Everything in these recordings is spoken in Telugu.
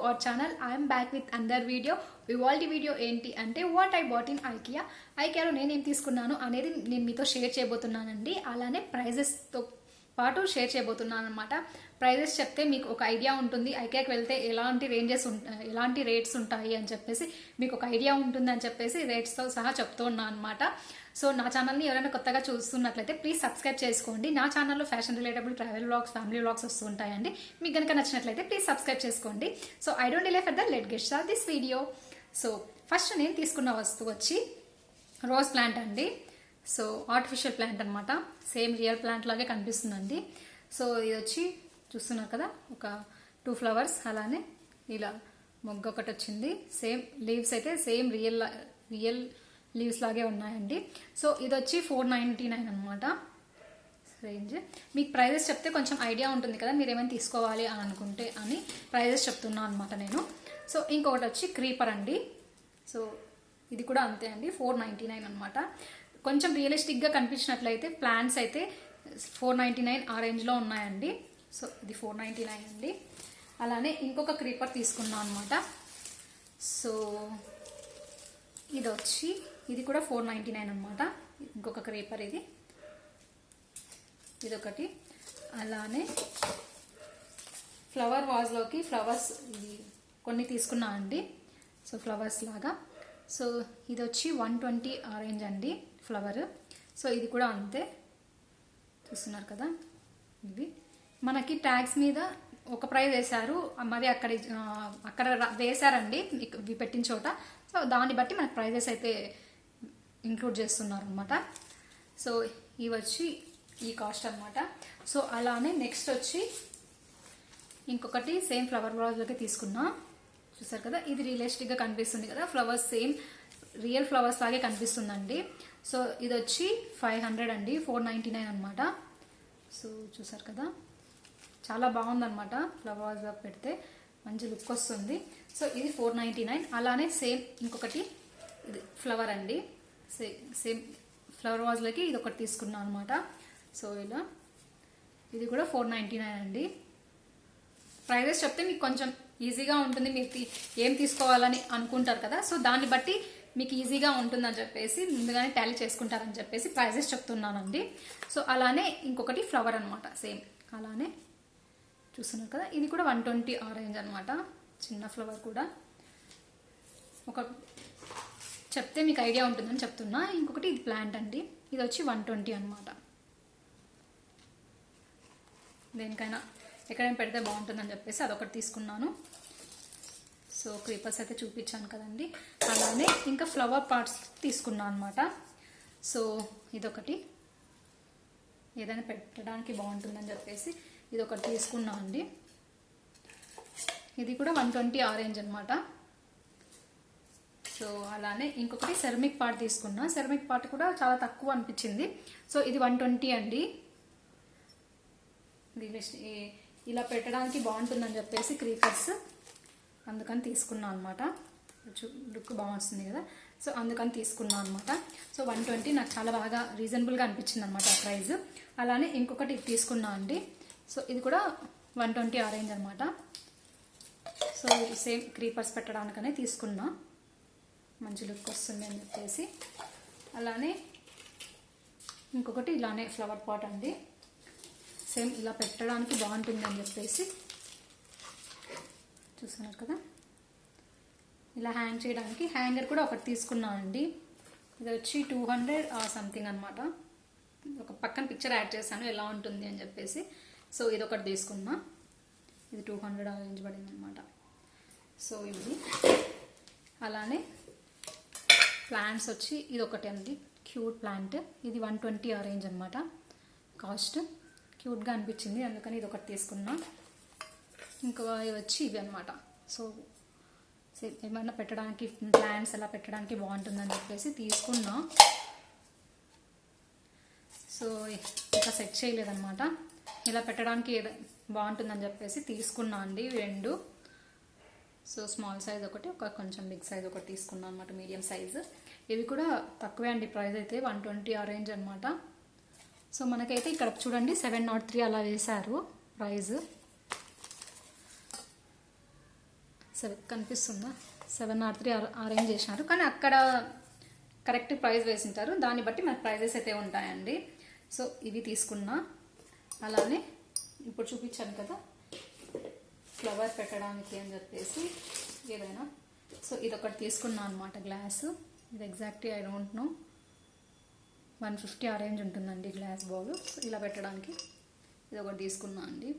Hour channel. I'm back with another video. ఇవాల్టి వీడియో ఏంటి అంటే what I bought in IKEA. ఐకియాలో నేనేం తీసుకున్నాను అనేది నేను మీతో షేర్ చేయబోతున్నానండి. అలానే ప్రైజెస్తో పాటు షేర్ చేయబోతున్నాను అనమాట. ప్రైజెస్ చెప్తే మీకు ఒక ఐడియా ఉంటుంది, ఐకియాకి వెళ్తే ఎలాంటి రేట్స్ ఉంటాయి అని చెప్పేసి మీకు ఒక ఐడియా ఉంటుంది అని చెప్పేసి రేట్స్తో సహా చెప్తూ ఉన్నాను అనమాట. సో నా ఛానల్ని ఎవరైనా కొత్తగా చూస్తున్నట్లయితే ప్లీజ్ సబ్స్క్రైబ్ చేసుకోండి. నా ఛానల్లో fashion relatable travel vlogs, family vlogs వస్తూ ఉంటాయండి. మీకు కనుక నచ్చినట్లయితే ప్లీజ్ సబ్స్క్రైబ్ చేసుకోండి. So I don't delay for the let get start this video. So first నేను తీసుకున్న వస్తువు వచ్చి రోజ్ ప్లాంట్ అండి. సో ఆర్టిఫిషియల్ ప్లాంట్ అనమాట, సేమ్ రియల్ ప్లాంట్ లాగే కనిపిస్తుందండి. సో ఇది వచ్చి చూస్తున్నారు కదా, ఒక 2 ఫ్లవర్స్, అలానే ఇలా మొగ్గ ఒకటి వచ్చింది. సేమ్ లీవ్స్ అయితే సేమ్ రియల్ లీవ్స్ లాగే ఉన్నాయండి. సో ఇది వచ్చి 499 అనమాట రేంజ్. మీకు ప్రైజెస్ చెప్తే కొంచెం ఐడియా ఉంటుంది కదా, మీరు ఏమైనా తీసుకోవాలి అని అనుకుంటే అని ప్రైజెస్ చెప్తున్నాను అనమాట నేను. సో ఇంకొకటి వచ్చి క్రీపర్ అండి. సో ఇది కూడా అంతే అండి, 499 అనమాట. కొంచెం రియలిస్టిక్గా కనిపించినట్లయితే ప్లాంట్స్ అయితే 499 ఆ రేంజ్లో ఉన్నాయండి. సో ఇది 499 అండి. అలానే ఇంకొక క్రీపర్ తీసుకున్నాను అనమాట. సో ఇది కూడా 499 అనమాట. ఇంకొక క్రీపర్ ఇదొకటి. అలానే ఫ్లవర్ వాజ్లోకి ఫ్లవర్స్ కొన్ని తీసుకున్నా అండి. సో ఫ్లవర్స్ లాగా. సో ఇది వచ్చి 120 ఆరెంజ్ అండి ఫ్లవర్. సో ఇది కూడా అంతే, చూస్తున్నారు కదా. ఇవి మనకి ట్యాగ్స్ మీద ఒక ప్రైస్ వేశారు, మరి అక్కడ వేశారండి ఇవి పెట్టిన చోట. సో దాన్ని బట్టి మనకి ప్రైజెస్ అయితే ఇంక్లూడ్ చేస్తున్నారు అనమాట. సో ఇవి వచ్చి ఈ కాస్ట్ అనమాట. సో అలానే నెక్స్ట్ వచ్చి ఇంకొకటి సేమ్ ఫ్లవర్ వాజ్లోకి తీసుకున్నా. చూసారు కదా, ఇది రియలిస్టిక్గా కనిపిస్తుంది కదా, ఫ్లవర్స్ సేమ్ రియల్ ఫ్లవర్స్ లాగే కనిపిస్తుందండి. సో ఇది వచ్చి 500 అండి, 499 అనమాట. సో చూసారు కదా, చాలా బాగుందనమాట. ఫ్లవర్స్ పెడితే మంచి లుక్ వస్తుంది. సో ఇది 499. అలానే సేమ్ ఇంకొకటి ఇది ఫ్లవర్ అండి, సేమ్ ఫ్లవర్ వాజ్లోకి ఇది ఒకటి తీసుకున్నాను అనమాట. సో ఇలా ఇది కూడా 499 అండి. ప్రైజెస్ చెప్తే మీకు కొంచెం ఈజీగా ఉంటుంది, మీరు ఏం తీసుకోవాలని అనుకుంటారు కదా. సో దాన్ని బట్టి మీకు ఈజీగా ఉంటుందని చెప్పేసి ముందుగానే టాలీ చేసుకుంటారని చెప్పేసి ప్రైజెస్ చెప్తున్నానండి. సో అలానే ఇంకొకటి ఫ్లవర్ అనమాట, సేమ్ అలానే చూస్తున్నారు కదా, ఇది కూడా 120 ఆరెంజ్ అనమాట, చిన్న ఫ్లవర్ కూడా. ఒక చెప్తే మీకు ఐడియా ఉంటుందని చెప్తున్నా. ఇంకొకటి ఇది ప్లాంట్ అండి, ఇది వచ్చి 120 అనమాట. దేనికైనా ఎక్కడైనా పెడితే బాగుంటుందని చెప్పేసి అదొకటి తీసుకున్నాను. సో క్రీపర్స్ అయితే చూపించాను కదండి. అలానే ఇంకా ఫ్లవర్ పార్ట్స్ తీసుకున్నాను అనమాట. సో ఇదొకటి ఏదైనా పెట్టడానికి బాగుంటుందని చెప్పేసి ఇదొకటి తీసుకున్నా అండి. ఇది కూడా 120 ఆరెంజ్ అనమాట. సో అలానే ఇంకొకటి సెరమిక్ పార్ట్ తీసుకున్నా. సెరమిక్ పార్ట్ కూడా చాలా తక్కువ అనిపించింది. సో ఇది 120 అండి. ఇలా పెట్టడానికి బాగుంటుందని చెప్పేసి క్రీపర్స్ అందుకని తీసుకున్నాను అనమాట. లుక్ బాగుంటుంది కదా, సో అందుకని తీసుకున్నాను అనమాట. సో 120 నాకు చాలా బాగా రీజనబుల్గా అనిపించింది అనమాట ఆ ప్రైస్. అలానే ఇంకొకటి తీసుకున్నా అండి. సో ఇది కూడా 120 ఆరెంజ్ అనమాట. సో సేమ్ క్రీపర్స్ పెట్టడానికనే తీసుకున్నా, మంచి లుక్ వస్తుంది అని చెప్పేసి. అలానే ఇంకొకటి ఇలానే ఫ్లవర్ పాట్ అండి, సేమ్ ఇలా పెట్టడానికి బాగుంటుంది అని చెప్పేసి చూస్తున్నారు కదా. ఇలా హ్యాంగ్ చేయడానికి హ్యాంగర్ కూడా ఒకటి తీసుకున్నాను అండి. ఇది వచ్చి 200 సంథింగ్ అనమాట. ఒక పక్కన పిక్చర్ యాడ్ చేశాను ఎలా ఉంటుంది అని చెప్పేసి. సో ఇది ఒకటి తీసుకున్నా, ఇది 200 ఆరెంజ్ పడింది అనమాట. సో ఇది అలానే ప్లాంట్స్ వచ్చి ఇది ఒకటి అండి, క్యూట్ ప్లాంట్. ఇది 120 ఆరెంజ్ అనమాట కాస్ట్. క్యూట్గా అనిపించింది అందుకని ఇది ఒకటి తీసుకున్నా. ఇంకా వచ్చి ఇవి అనమాట. సో ఏమైనా పెట్టడానికి ప్లాంట్స్ ఎలా పెట్టడానికి బాగుంటుందని చెప్పేసి తీసుకున్నా. సో ఇంకా సెట్ చేయలేదన్నమాట, ఇలా పెట్టడానికి బాగుంటుందని చెప్పేసి తీసుకున్నా అండి 2. సో స్మాల్ సైజ్ ఒకటి, ఒక కొంచెం బిగ్ సైజ్ ఒకటి తీసుకున్నా అనమాట, మీడియం సైజ్. ఇవి కూడా తక్కువే అండి, ప్రైస్ అయితే 120 ఆరెంజ్ అనమాట. సో మనకైతే ఇక్కడ చూడండి 703 అలా వేశారు ప్రైజ్. కనిపిస్తుందా 703 అరేంజ్ చేసినారు, కానీ అక్కడ కరెక్ట్ ప్రైస్ వేసింటారు, దాన్ని బట్టి మనకు ప్రైజెస్ అయితే ఉంటాయండి. సో ఇవి తీసుకున్నా. అలానే ఇప్పుడు చూపించాను కదా ఫ్లవర్ పెట్టడానికి అని చెప్పేసి ఏదైనా, సో ఇదొకటి తీసుకున్నా అనమాట గ్లాసు. ఇది exactly I don't know 150 arrange ఉంటుందండి గ్లాస్ బౌల్. సో ఇలా పెట్టడానికి ఇది ఒకటి తీసుకున్నా అండి,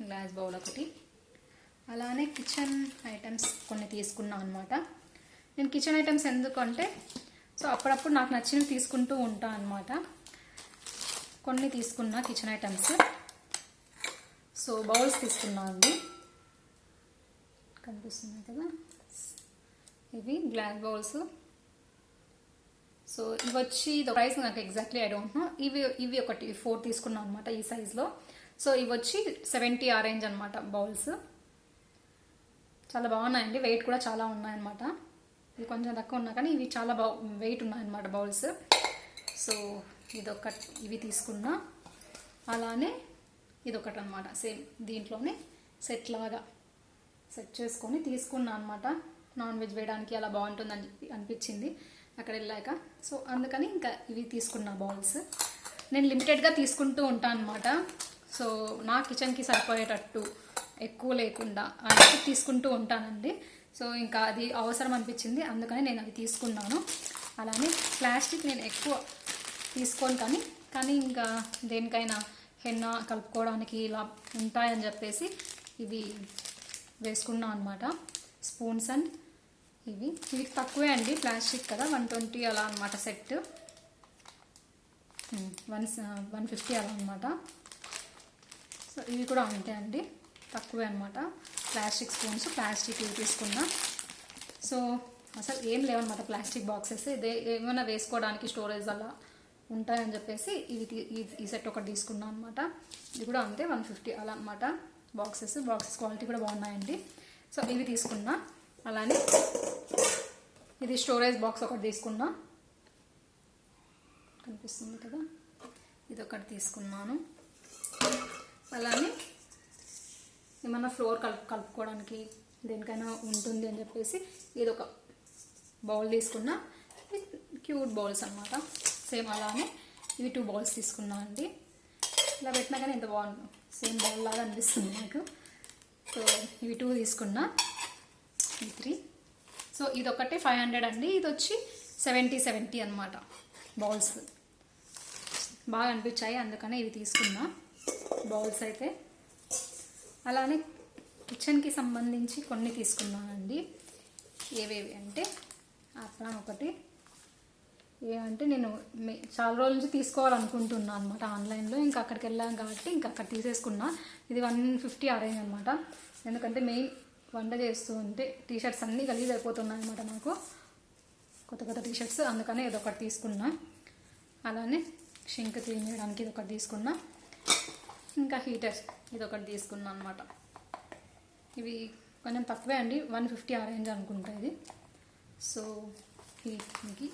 గ్లాస్ బౌల్ ఒకటి. అలానే కిచెన్ ఐటమ్స్ కొన్ని తీసుకున్నా అనమాట. నేను కిచెన్ ఐటమ్స్ ఎందుకంటే సో అప్పుడప్పుడు నాకు నచ్చినవి తీసుకుంటూ ఉంటా అనమాట. కొన్ని తీసుకున్నా కిచెన్ ఐటమ్స్. సో బౌల్స్ తీసుకున్నా అండి, కనిపిస్తున్నాయి కదా ఇవి గ్లాస్ బౌల్స్. సో ఇవి వచ్చి ఇది ప్రైస్ నాకు ఎగ్జాక్ట్లీ ఐ డోంట్ నో. ఇవి ఒకటి 4 తీసుకున్నాను అనమాట ఈ సైజులో. సో ఇవి వచ్చి 70 అరేంజ్ అనమాట బౌల్స్. చాలా బాగున్నాయండి, వెయిట్ కూడా చాలా ఉన్నాయన్నమాట. ఇవి కొంచెం తక్కువ ఉన్నా కానీ ఇవి చాలా వెయిట్ ఉన్నాయన్నమాట బౌల్స్. సో ఇవి తీసుకున్నా. అలానే ఇదొకటి అనమాట, సేమ్ దీంట్లోనే సెట్ లాగా సెట్ చేసుకొని తీసుకున్నా అనమాట. నాన్ వెజ్ వేయడానికి అలా బాగుంటుందని అనిపించింది అక్కడ వెళ్ళాక. సో అందుకని ఇంకా ఇవి తీసుకున్నా బౌల్స్. నేను లిమిటెడ్గా తీసుకుంటూ ఉంటాను అనమాట. సో నా కిచెన్కి సరిపోయేటట్టు ఎక్కువ లేకుండా అన్నీ తీసుకుంటూ ఉంటానండి. సో ఇంకా అది అవసరం అనిపించింది, అందుకని నేను అవి తీసుకున్నాను. అలానే ప్లాస్టిక్ నేను ఎక్కువ తీసుకోను, కానీ ఇంకా దేనికైనా హెన్న కలుపుకోవడానికి ఇలా ఉంటాయని చెప్పేసి ఇవి వేసుకున్నాను అనమాట. స్పూన్స్ అండ్ ఇవి తక్కువే అండి, ప్లాస్టిక్ కదా, 120 అలా అనమాట సెట్, 150 అలా అనమాట. సో ఇవి కూడా అంతే అండి, తక్కువే అనమాట. ప్లాస్టిక్ స్పూన్స్, ప్లాస్టిక్ ఇవి తీసుకున్నా. సో అసలు ఏం లేవన్నమాట ప్లాస్టిక్ బాక్సెస్, ఇదే ఏమైనా వేసుకోవడానికి స్టోరేజ్ అలా ఉంటాయని చెప్పేసి ఈ సెట్ ఒకటి తీసుకున్నాను అనమాట. ఇది కూడా అంతే 150 అలా అనమాట. బాక్సెస్ క్వాలిటీ కూడా బాగున్నాయండి. సో ఇవి తీసుకున్నా. అలానే ఇది స్టోరేజ్ బాక్స్ ఒకటి తీసుకున్నా, కనిపిస్తుంది కదా, ఇది ఒకటి తీసుకున్నాను. అలానే ఏమన్నా ఫ్లోర్ కలుపుకోవడానికి దేనికైనా ఉంటుంది అని చెప్పేసి ఇది ఒక బౌల్ తీసుకున్నా. క్యూట్ బౌల్స్ అనమాట, సేమ్ అలానే ఇవి 2 బౌల్స్ తీసుకున్నా అండి. ఇలా పెట్టినా కానీ ఎంత బాగుంది, సేమ్ బౌల్ లాగా అనిపిస్తుంది నాకు. సో ఇవి 2 తీసుకున్నా, ఈ 3. సో ఇదొకటి 500 అండి, ఇది వచ్చి 70 అనమాట. బౌల్స్ బాగా అనిపించాయి, అందుకనే ఇవి తీసుకున్నా బౌల్స్ అయితే. అలానే కిచెన్కి సంబంధించి కొన్ని తీసుకున్నానండి. ఏవేవి అంటే అప్రాన్ ఒకటి, ఏమంటే నేను చాలా రోజుల నుంచి తీసుకోవాలనుకుంటున్నాను అనమాట ఆన్లైన్లో. ఇంకా అక్కడికి వెళ్ళాను కాబట్టి ఇంకా అక్కడ తీసేసుకున్నా. ఇది 150 అరేంజ్ అనమాట. ఎందుకంటే మెయిన్ వంట చేస్తూ ఉంటే టీషర్ట్స్ అన్నీ గలీజ్ అయిపోతున్నాయి అనమాట నాకు, కొత్త టీషర్ట్స్, అందుకనే ఇదొకటి తీసుకున్నా. అలానే షింక్ క్లీన్ చేయడానికి ఇదొకటి తీసుకున్నా. ఇంకా హీటర్స్ ఇదొకటి తీసుకున్నా అనమాట. ఇవి కొంచెం తక్కువే అండి, 150 అరేంజ్ అనుకుంటా ఇది. సో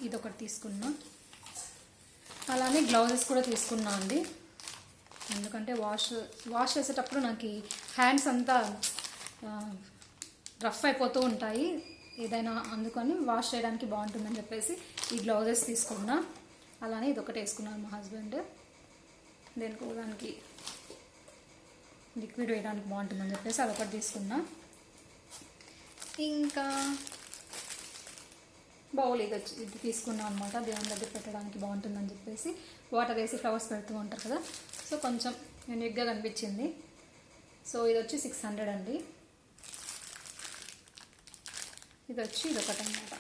ఇదొకటి తీసుకున్నా. అలానే గ్లౌజెస్ కూడా తీసుకున్నా అండి, ఎందుకంటే వాష్ చేసేటప్పుడు నాకు హ్యాండ్స్ అంతా రఫ్ అయిపోతూ ఉంటాయి ఏదైనా, అందుకని వాష్ చేయడానికి బాగుంటుందని చెప్పేసి ఈ గ్లౌజెస్ తీసుకున్నా. అలానే ఇదొకటి వేసుకున్నాను మా హస్బెండ్, దానికి లిక్విడ్ వేయడానికి బాగుంటుందని చెప్పేసి అదొకటి తీసుకున్నా. ఇంకా బౌల్ ఇది తీసుకున్నాను అనమాట, దేవుని దగ్గర పెట్టడానికి బాగుంటుందని చెప్పేసి. వాటర్ వేసి ఫ్లవర్స్ పెడుతూ ఉంటారు కదా, సో కొంచెం యూనిక్గా కనిపించింది. సో ఇది వచ్చి 600 అండి. ఇదొకటి అనమాట,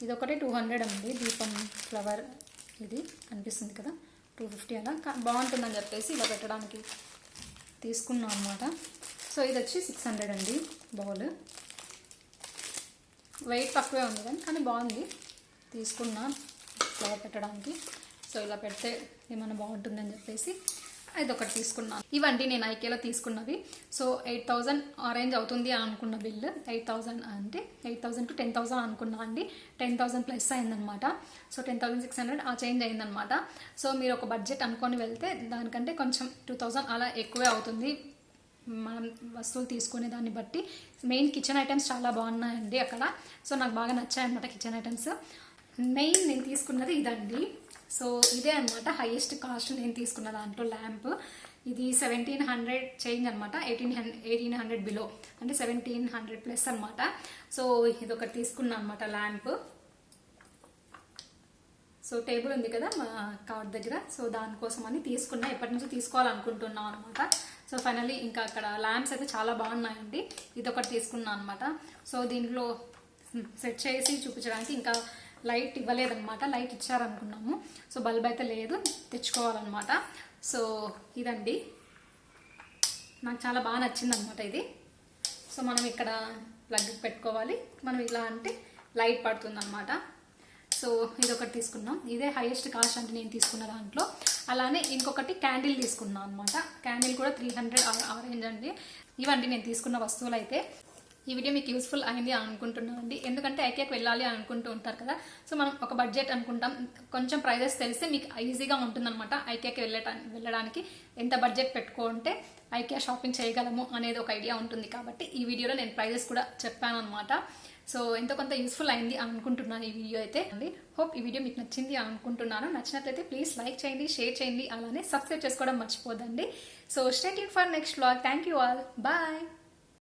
ఇదొకటి 200 అండి. దీపం ఫ్లవర్ ఇది కనిపిస్తుంది కదా, 250 అలా బాగుంటుందని చెప్పేసి ఇలా పెట్టడానికి తీసుకున్నాం అనమాట. సో ఇది వచ్చి 600 అండి బౌల్. వెయిట్ తక్కువే ఉంది కానీ బాగుంది, తీసుకున్నా ఫ్లవర్ పెట్టడానికి. సో ఇలా పెడితే ఏమైనా బాగుంటుందని చెప్పేసి ఇదొకటి తీసుకున్నాను. ఇవండి నేను ఐకేలో తీసుకున్నవి. సో 8000 అరేంజ్ అవుతుంది అని అనుకున్న బిల్లు. 8000 అంటే 8000 to 10,000 అనుకున్నా అండి. 10,000 ప్లస్ అయిందనమాట. సో 10,600 ఆ చేంజ్ అయిందనమాట. సో మీరు ఒక బడ్జెట్ అనుకొని వెళ్తే దానికంటే కొంచెం 2000 అలా ఎక్కువే అవుతుంది మనం వస్తువులు తీసుకునే దాన్ని బట్టి. మెయిన్ కిచెన్ ఐటమ్స్ చాలా బాగున్నాయండి అక్కడ. సో నాకు బాగా నచ్చాయన్నమాట కిచెన్ ఐటమ్స్. మెయిన్ నేను తీసుకున్నది ఇదండి. సో ఇదే అనమాట హైయెస్ట్ కాస్ట్ నేను తీసుకున్న దాంట్లో ల్యాంప్. ఇది 1700 చేంజ్ అనమాట, 1800 బిలో, అంటే 1700+ అనమాట. సో ఇది ఒకటి తీసుకున్నా అనమాట ల్యాంప్. సో టేబుల్ ఉంది కదా మా కార్డ్ దగ్గర, సో దానికోసం అని తీసుకున్నా. ఎప్పటి నుంచో తీసుకోవాలనుకుంటున్నాం అనమాట. సో ఫైనల్లీ ఇంకా అక్కడ ల్యాంప్స్ అయితే చాలా బాగున్నాయండి. ఇది ఒకటి తీసుకున్నా అనమాట. సో దీంట్లో సెట్ చేసి చూపించడానికి ఇంకా లైట్ ఇవ్వలేదన్నమాట. లైట్ ఇచ్చారనుకున్నాము, సో బల్బ్ అయితే లేదు, తెచ్చుకోవాలన్నమాట. సో ఇదండి, నాకు చాలా బాగా నచ్చింది అనమాట ఇది. సో మనం ఇక్కడ ప్లగ్ పెట్టుకోవాలి, మనం ఇలా అంటే లైట్ పడుతుంది అనమాట. సో ఇది ఒకటి తీసుకున్నాం. ఇదే హైయెస్ట్ కాస్ట్ అంటే నేను తీసుకున్న దాంట్లో. అలానే ఇంకొకటి క్యాండిల్ తీసుకున్నాను అనమాట. క్యాండిల్ కూడా 300 ఆ రేంజ్ అండి. ఇవండి నేను తీసుకున్న వస్తువులు అయితే. ఈ వీడియో మీకు యూస్ఫుల్ అయింది అనుకుంటున్నాను అండి. ఎందుకంటే ఐకియాకి వెళ్ళాలి అనుకుంటూ ఉంటారు కదా. సో మనం ఒక బడ్జెట్ అనుకుంటాం, కొంచెం ప్రైజెస్ తెలిస్తే మీకు ఈజీగా ఉంటుందన్నమాట. ఐకియాకి వెళ్ళడానికి ఎంత బడ్జెట్ పెట్టుకుంటే ఐకియా షాపింగ్ చేయగలము అనేది ఒక ఐడియా ఉంటుంది. కాబట్టి ఈ వీడియోలో నేను ప్రైజెస్ కూడా చెప్పాను అనమాట. సో ఎంతో కొంత యూస్ఫుల్ అయింది అనుకుంటున్నాను ఈ వీడియో అయితే అండి. హోప్ ఈ వీడియో మీకు నచ్చింది అనుకుంటున్నాను. నచ్చినట్లయితే ప్లీజ్ లైక్ చేయండి, షేర్ చేయండి, అలానే సబ్స్క్రైబ్ చేసుకోవడం మర్చిపోదండి. So stay tuned for next vlog. Thank you all, bye.